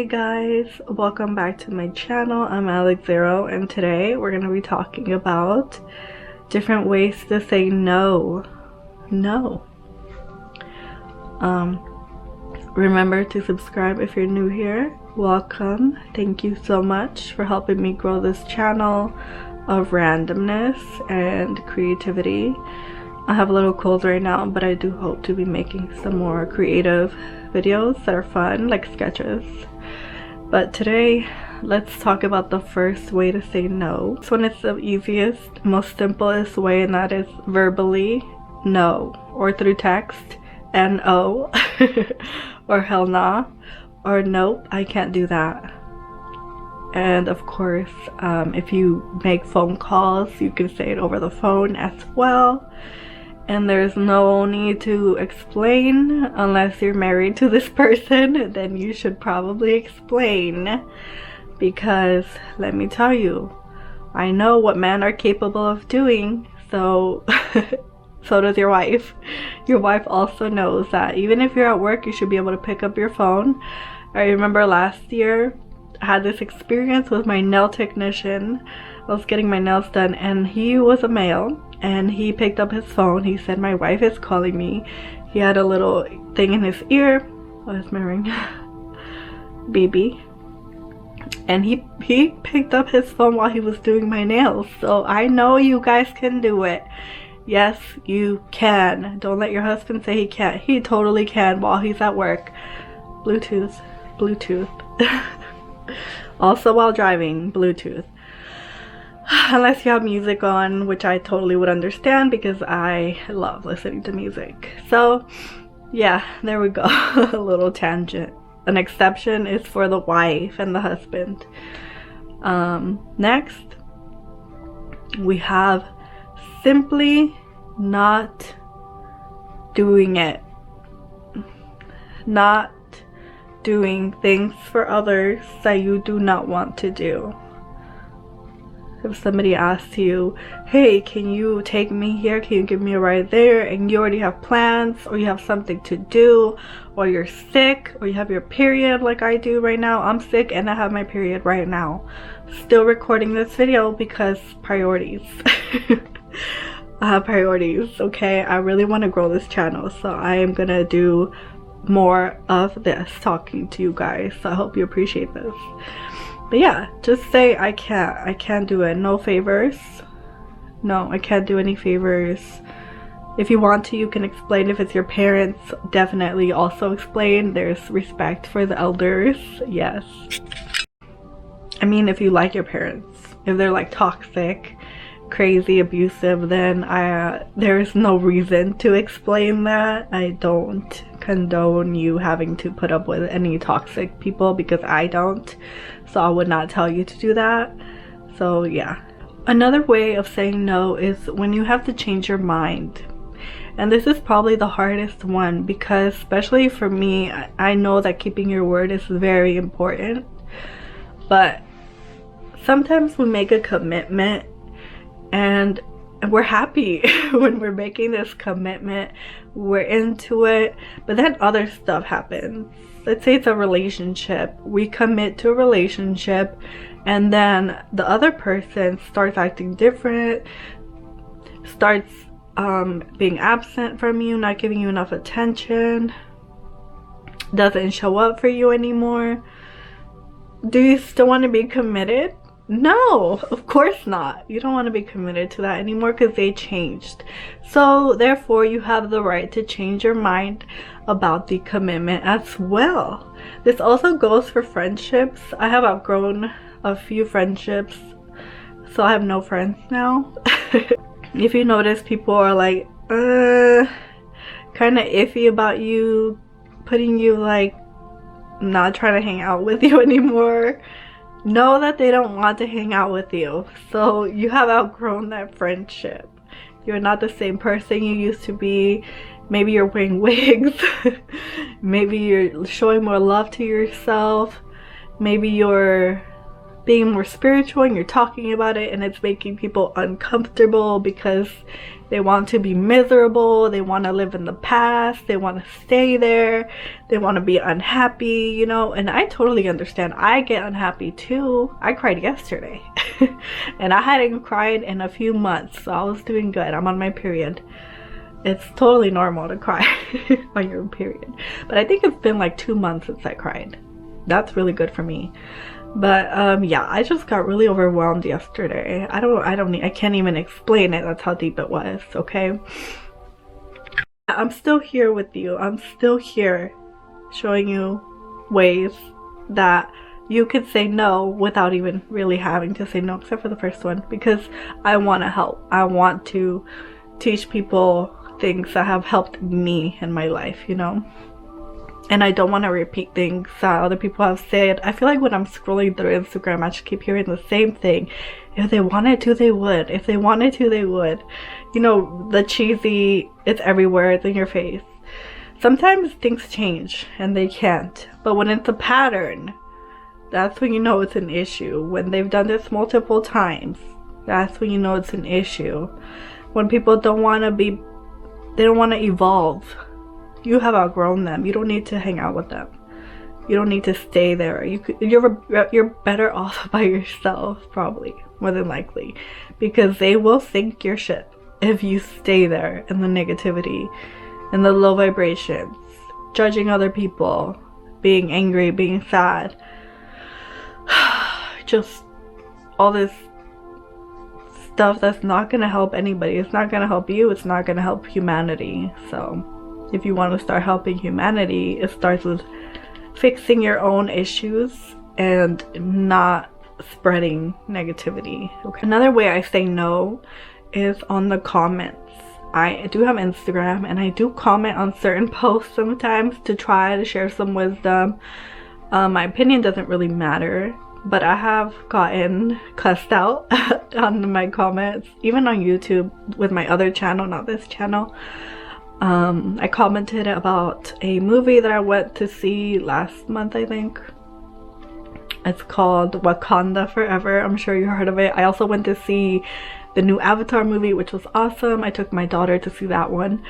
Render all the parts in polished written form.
Hey guys, welcome back to my channel. I'm Alexxx, and today we're going to be talking about different ways to say no. Remember to subscribe if you're new here. Welcome. Thank you so much for helping me grow this channel of randomness and creativity. I have a little cold right now, but I do hope to be making some more creative videos that are fun, like sketches. But today, let's talk about the first way to say no. This one is the easiest, most simplest way, and that is verbally no, or through text, N-O, or hell nah, or nope, I can't do that. And of course, if you make phone calls, you can say it over the phone as well. And there's no need to explain unless you're married to this person. Then you should probably explain, because let me tell you, I know what men are capable of doing. So so does your wife. Your wife also knows that even if you're at work, you should be able to pick up your phone. I remember last year I had this experience with my nail technician. I was getting my nails done, and he was a male, and he picked up his phone. He said, "My wife is calling me." He had a little thing in his ear. What is my ring? BB. And he picked up his phone while he was doing my nails. So I know you guys can do it. Yes, you can. Don't let your husband say he can't. He totally can while he's at work. Bluetooth. Also while driving, Bluetooth. Unless you have music on, which I totally would understand because I love listening to music. So yeah, there we go. A little tangent. An exception is for the wife and the husband. Next, we have simply not doing it. Not doing things for others that you do not want to do. If somebody asks you, "Hey, can you take me here? Can you give me a ride there?" and you already have plans, or you have something to do, or you're sick, or you have your period like I do right now. I'm sick and I have my period right now. Still recording this video because priorities. I have priorities, okay? I really want to grow this channel, so I am gonna do more of this, talking to you guys. So I hope you appreciate this. But yeah, just say I can't do it. No favors. No, I can't do any favors. If you want to, you can explain. If it's your parents, definitely also explain. There's respect for the elders. Yes. I mean, if you like your parents, if they're like toxic, crazy, abusive, then there's no reason to explain that. I don't condone you having to put up with any toxic people, because I don't. So I would not tell you to do that. So yeah. Another way of saying no is when you have to change your mind. And this is probably the hardest one, because especially for me, I know that keeping your word is very important. But sometimes we make a commitment and we're happy when we're making this commitment. We're into it, but then other stuff happens. Let's say it's a relationship. We commit to a relationship, and then the other person starts acting different, starts being absent from you, not giving you enough attention, doesn't show up for you anymore. Do you still want to be committed? No, of course not. You don't want to be committed to that anymore because they changed. So therefore, you have the right to change your mind about the commitment as well. This also goes for friendships. I have outgrown a few friendships, so I have no friends now. If you notice, people are like kind of iffy about you, putting you like not trying to hang out with you anymore, know that they don't want to hang out with you. So you have outgrown that friendship. You're not the same person you used to be. Maybe you're wearing wigs. Maybe you're showing more love to yourself. Maybe you're being more spiritual and you're talking about it and it's making people uncomfortable because they want to be miserable, they want to live in the past, they want to stay there, they want to be unhappy, you know. And I totally understand. I get unhappy too. I cried yesterday and I hadn't cried in a few months, so I was doing good. I'm on my period. It's totally normal to cry on your period, but I think it's been like 2 months since I cried. That's really good for me. But yeah, I just got really overwhelmed yesterday. I can't even explain it. That's how deep it was. Okay, I'm still here with you. I'm still here showing you ways that you could say no without even really having to say no, except for the first one, because I want to help. I want to teach people things that have helped me in my life, you know. And I don't want to repeat things that other people have said. I feel like when I'm scrolling through Instagram, I just keep hearing the same thing. If they wanted to, they would. If they wanted to, they would. You know, the cheesy, it's everywhere, it's in your face. Sometimes things change and they can't. But when it's a pattern, that's when you know it's an issue. When they've done this multiple times, that's when you know it's an issue. When people don't want to be, they don't want to evolve. You have outgrown them. You don't need to hang out with them. You don't need to stay there. You're better off by yourself, probably, more than likely, because they will sink your ship if you stay there in the negativity, in the low vibrations, judging other people, being angry, being sad, just all this stuff that's not gonna help anybody. It's not gonna help you. It's not gonna help humanity. So if you want to start helping humanity, it starts with fixing your own issues and not spreading negativity. Okay. Another way I say no is on the comments. I do have Instagram and I do comment on certain posts sometimes to try to share some wisdom. My opinion doesn't really matter, but I have gotten cussed out on my comments, even on YouTube with my other channel, not this channel. I commented about a movie that I went to see last month, I think. It's called Wakanda Forever. I'm sure you heard of it. I also went to see the new Avatar movie, which was awesome. I took my daughter to see that one.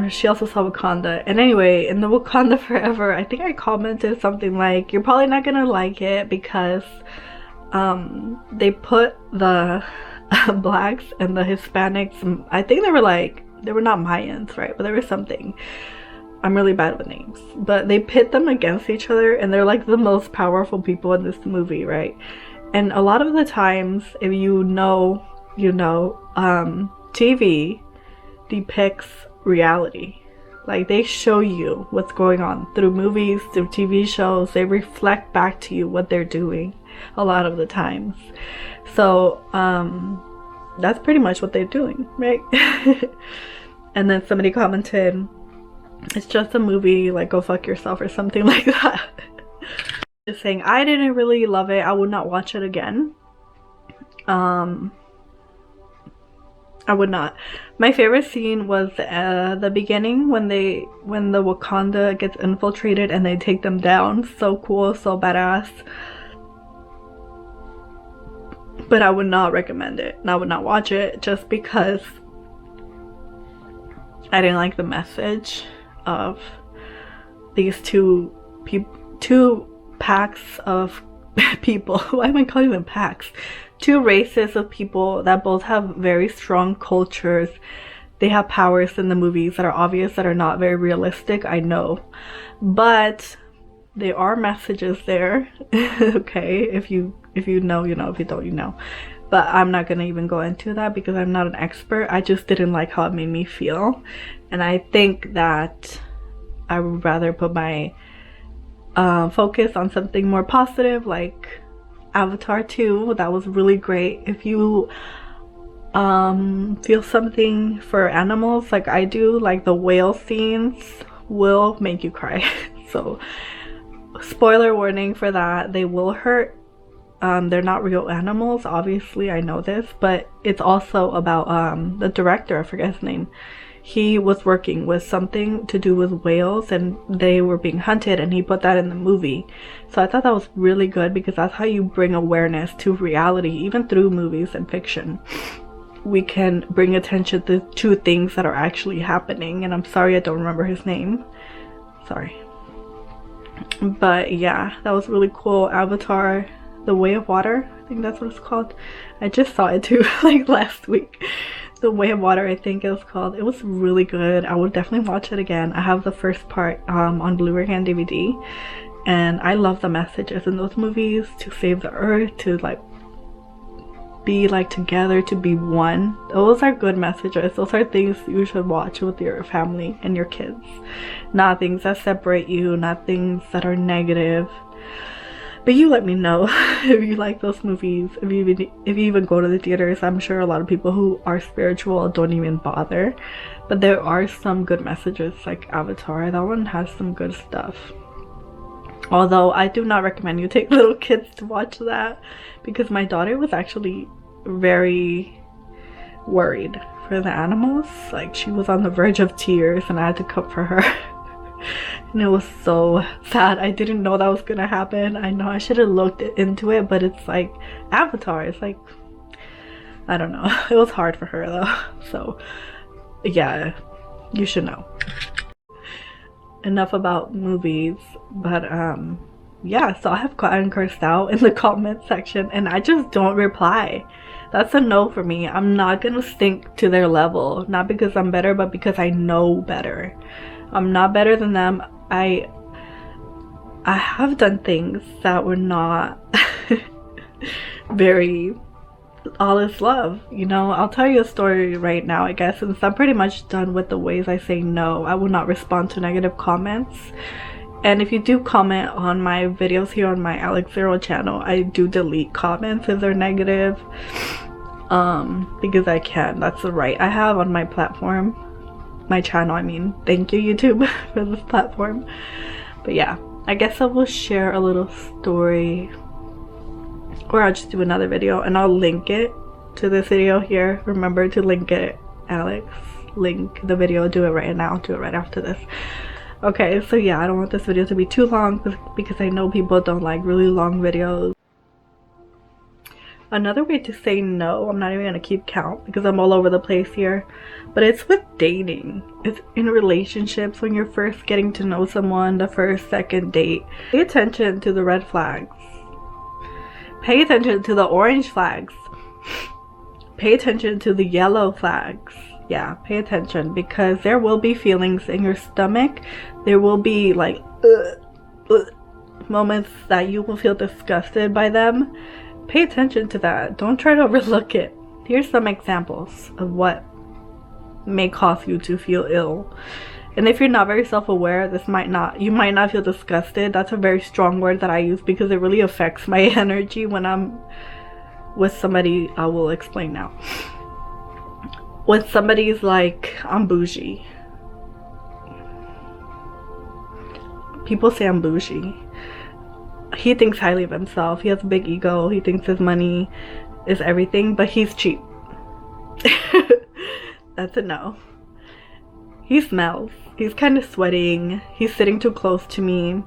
She also saw Wakanda. And anyway, in the Wakanda Forever, I think I commented something like, you're probably not gonna like it because they put the blacks and the Hispanics, I think they were not Mayans, right? But there was something. I'm really bad with names. But they pit them against each other and they're like the most powerful people in this movie, right? And a lot of the times, if you know, TV depicts reality. Like, they show you what's going on through movies, through TV shows. They reflect back to you what they're doing a lot of the times. So, that's pretty much what they're doing, right? And then somebody commented, it's just a movie, like, go fuck yourself or something like that. Just saying, I didn't really love it. I would not watch it again. I would not. My favorite scene was the beginning when the Wakanda gets infiltrated and they take them down. So cool, so badass. But I would not recommend it. And I would not watch it just because I didn't like the message of these two packs of people. Why am I calling them packs? Two races of people that both have very strong cultures. They have powers in the movies that are obvious, that are not very realistic, I know. But there are messages there. Okay, if you know, you know. If you don't, you know. But I'm not gonna even go into that because I'm not an expert. I just didn't like how it made me feel. And I think that I would rather put my focus on something more positive, like Avatar 2. That was really great. If you feel something for animals like I do, like the whale scenes will make you cry. So spoiler warning for that. They will hurt. They're not real animals, obviously, I know this, but it's also about the director, I forget his name. he was working with something to do with whales and they were being hunted, and he put that in the movie. So I thought that was really good because that's how you bring awareness to reality, even through movies and fiction. We can bring attention to things that are actually happening. And I'm sorry I don't remember his name. Sorry. But yeah, that was really cool. Avatar, The Way of Water, I think that's what it's called. I just saw it too, like last week. The Way of Water, I think it was called. It was really good. I would definitely watch it again. I have the first part on Blu-ray and DVD, and I love the messages in those movies, to save the earth, to like be like together, to be one. Those are good messages. Those are things you should watch with your family and your kids, not things that separate you, not things that are negative. But you let me know if you like those movies, if you even go to the theaters. I'm sure a lot of people who are spiritual don't even bother, but there are some good messages, like Avatar. That one has some good stuff. Although I do not recommend you take little kids to watch that, because my daughter was actually very worried for the animals. Like, she was on the verge of tears and I had to comfort her. And it was so sad. I didn't know that was gonna happen. I know I should have looked into it, but it's like Avatar. It's like, I don't know. It was hard for her though. So yeah, you should know. Enough about movies. But yeah, so I have gotten cursed out in the comment section and I just don't reply. That's a no for me. I'm not gonna sink to their level, not because I'm better, but because I know better. I'm not better than them. I have done things that were not very all is love, you know. I'll tell you a story right now, I guess, since I'm pretty much done with the ways I say no. I will not respond to negative comments. And if you do comment on my videos here on my Alexxx channel, I do delete comments if they're negative, because I can. That's the right I have on my platform. My channel, I mean. Thank you, YouTube, for this platform. But yeah, I guess I will share a little story, or I'll just do another video and I'll link it to this video here. Remember to link it, Alex. Link the video. Do it right now. Do it right after this. Okay, so yeah, I don't want this video to be too long because I know people don't like really long videos. Another way to say no, I'm not even gonna keep count because I'm all over the place here, but it's with dating. It's in relationships, when you're first getting to know someone, the first, second date. Pay attention to the red flags. Pay attention to the orange flags. Pay attention to the yellow flags. Yeah, pay attention, because there will be feelings in your stomach. There will be like moments that you will feel disgusted by them. Pay attention to that. Don't try to overlook it. Here's some examples of what may cause you to feel ill. And if you're not very self-aware, you might not feel disgusted. That's a very strong word that I use because it really affects my energy when I'm with somebody. I will explain now. When somebody's like, I'm bougie. People say I'm bougie. He thinks highly of himself. He has a big ego. He thinks his money is everything, but he's cheap. That's a no. He smells. He's kind of sweating. He's sitting too close to me.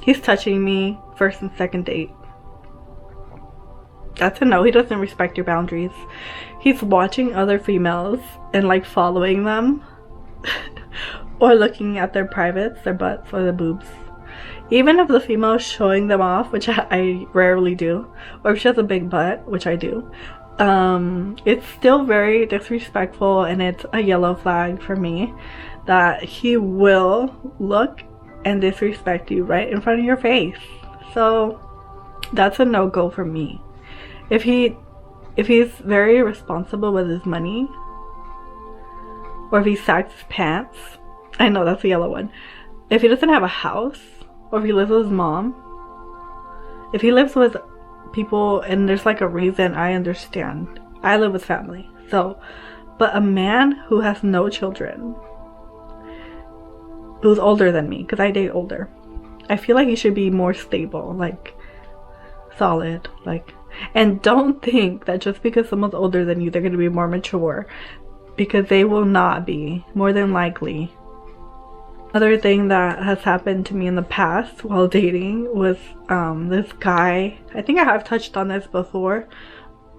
He's touching me first and second date. That's a no. He doesn't respect your boundaries. He's watching other females and like following them or looking at their privates, their butts or their boobs. Even if the female is showing them off, which I rarely do, or if she has a big butt, which I do, it's still very disrespectful, and it's a yellow flag for me that he will look and disrespect you right in front of your face. So that's a no-go for me. If he's very responsible with his money, or if he sacks his pants, I know that's a yellow one. If he doesn't have a house, or if he lives with his mom, if he lives with people and there's like a reason, I understand. I live with family, so, but a man who has no children, who's older than me, because I date older, I feel like he should be more stable, like solid, like. And don't think that just because someone's older than you, they're going to be more mature. because they will not be, more than likely. Another thing that has happened to me in the past while dating was this guy, I think I have touched on this before,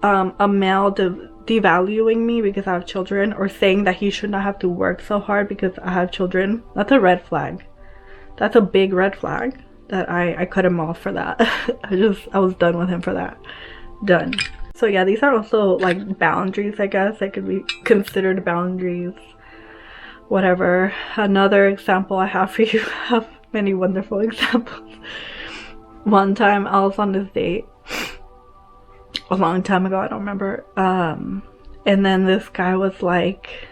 a male devaluing me because I have children, or saying that he should not have to work so hard because I have children. That's a red flag. That's a big red flag that I cut him off for that. I was done with him for that. Done. So yeah, these are also like boundaries, I guess. They could be considered boundaries. Whatever. Another example I have for you. I have many wonderful examples. One time I was on this date a long time ago, I don't remember, and then this guy was like,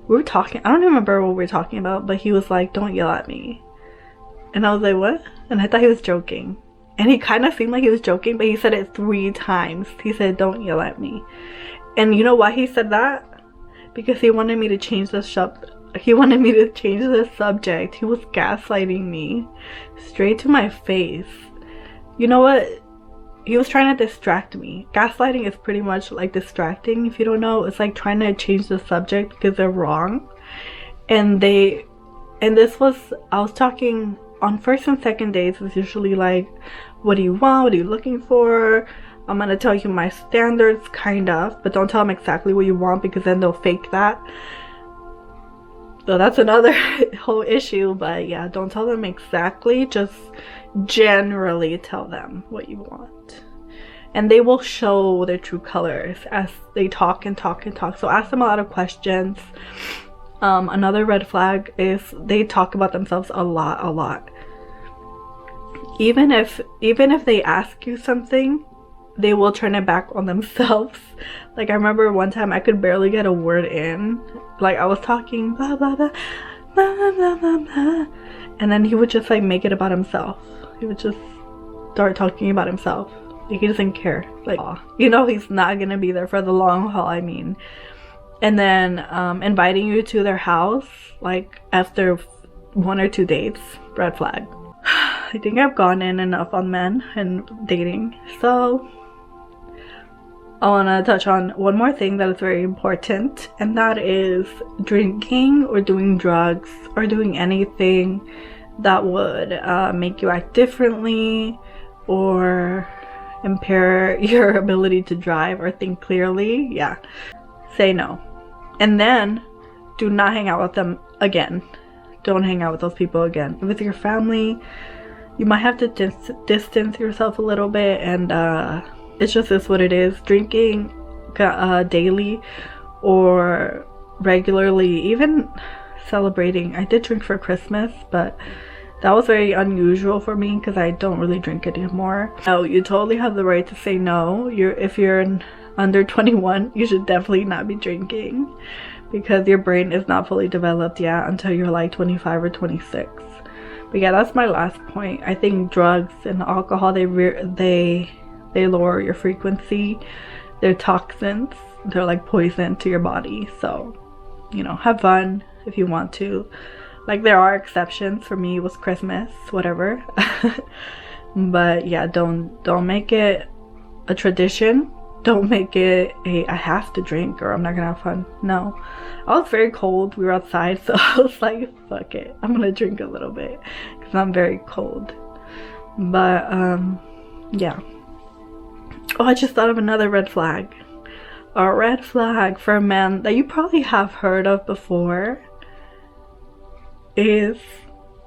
we were talking, I don't remember what we were talking about, but he was like, don't yell at me. And I was like, what? And I thought he was joking, and he kind of seemed like he was joking, but he said it 3 times. He said, don't yell at me. And you know why he said that? Because he wanted me to change the subject. He was gaslighting me straight to my face. You know what? He was trying to distract me. Gaslighting is pretty much like distracting. If you don't know, it's like trying to change the subject because they're wrong. And I was talking on first and second dates. It's usually like, what do you want? What are you looking for? I'm gonna tell you my standards, kind of, but don't tell them exactly what you want because then they'll fake that. So that's another whole issue, but yeah, don't tell them exactly, just generally tell them what you want. And they will show their true colors as they talk and talk and talk. So ask them a lot of questions. Another red flag is they talk about themselves a lot. Even if they ask you something, they will turn it back on themselves. Like I remember one time I could barely get a word in. Like I was talking blah blah blah blah blah blah blah, and then he would just like make it about himself. He would just start talking about himself. Like he doesn't care. Like, you know, he's not gonna be there for the long haul, I mean. And then inviting you to their house like after 1 or 2 dates, red flag. I think I've gone in enough on men and dating, so I want to touch on one more thing that is very important, and that is drinking or doing drugs or doing anything that would make you act differently or impair your ability to drive or think clearly. Yeah, say no. And then do not hang out with them again. Don't hang out with those people again. If it's your family, you might have to distance yourself a little bit, and it's just is what it is. Drinking daily or regularly, even celebrating. I did drink for Christmas, but that was very unusual for me because I don't really drink anymore. No, you totally have the right to say no. If you're under 21, you should definitely not be drinking because your brain is not fully developed yet until you're like 25 or 26. But yeah, that's my last point. I think drugs and alcohol, they lower your frequency. They're toxins. They're like poison to your body. So, you know, have fun if you want to. Like, there are exceptions. For me, it was Christmas, whatever. But yeah, don't make it a tradition. Don't make it I have to drink or I'm not gonna have fun. No. I was very cold. We were outside, so I was like, fuck it. I'm gonna drink a little bit because I'm very cold. But yeah. Oh, I just thought of another red flag. A red flag for men that you probably have heard of before is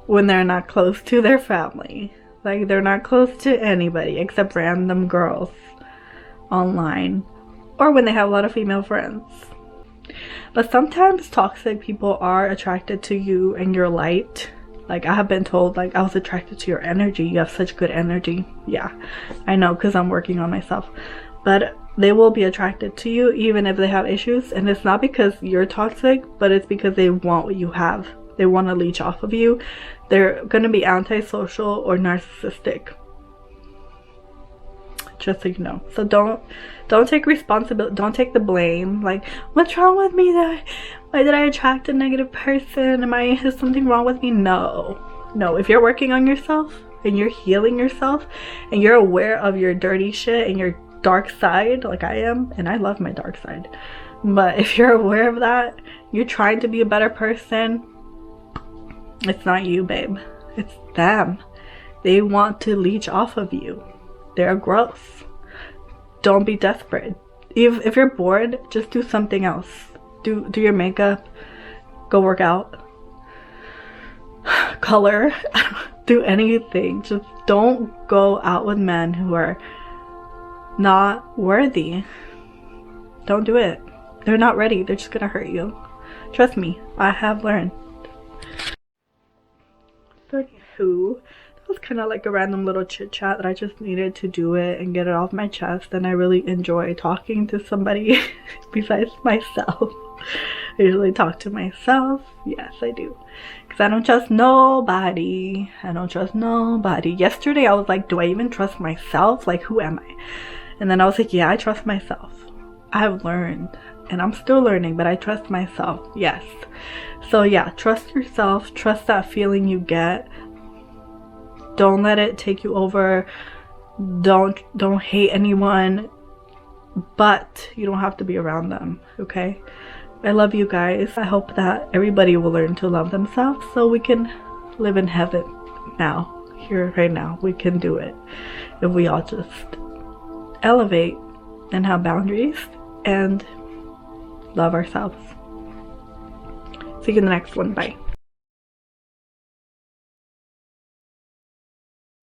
when they're not close to their family. Like, they're not close to anybody except random girls online, or when they have a lot of female friends. But sometimes toxic people are attracted to you and your light. Like, I have been told, like, I was attracted to your energy. You have such good energy. Yeah, I know, because I'm working on myself. But they will be attracted to you even if they have issues. And it's not because you're toxic, but it's because they want what you have. They want to leech off of you. They're going to be antisocial or narcissistic. Just so you know. So don't take responsibility. Don't take the blame. Like, what's wrong with me? Why did I attract a negative person? Is something wrong with me? No. If you're working on yourself and you're healing yourself and you're aware of your dirty shit and your dark side, like I am, and I love my dark side, But if you're aware of that, you're trying to be a better person, it's not you, babe. It's them. They want to leech off of you. They're gross. Don't be desperate. If you're bored, just do something else. Do your makeup. Go work out. Color. Do anything. Just don't go out with men who are not worthy. Don't do it. They're not ready. They're just gonna hurt you. Trust me, I have learned. So anywho, that was kind of like a random little chit chat that I just needed to do it and get it off my chest. And I really enjoy talking to somebody besides myself. I usually talk to myself. Yes, I do. Because I don't trust nobody. I don't trust nobody. Yesterday I was like, do I even trust myself? Like, who am I? And then I was like, yeah, I trust myself. I've learned. And I'm still learning, but I trust myself. Yes. So yeah, trust yourself. Trust that feeling you get. Don't let it take you over. Don't hate anyone. But you don't have to be around them, okay? I love you guys. I hope that everybody will learn to love themselves so we can live in heaven now. Here, right now. We can do it. If we all just elevate and have boundaries and love ourselves. See you in the next one. Bye.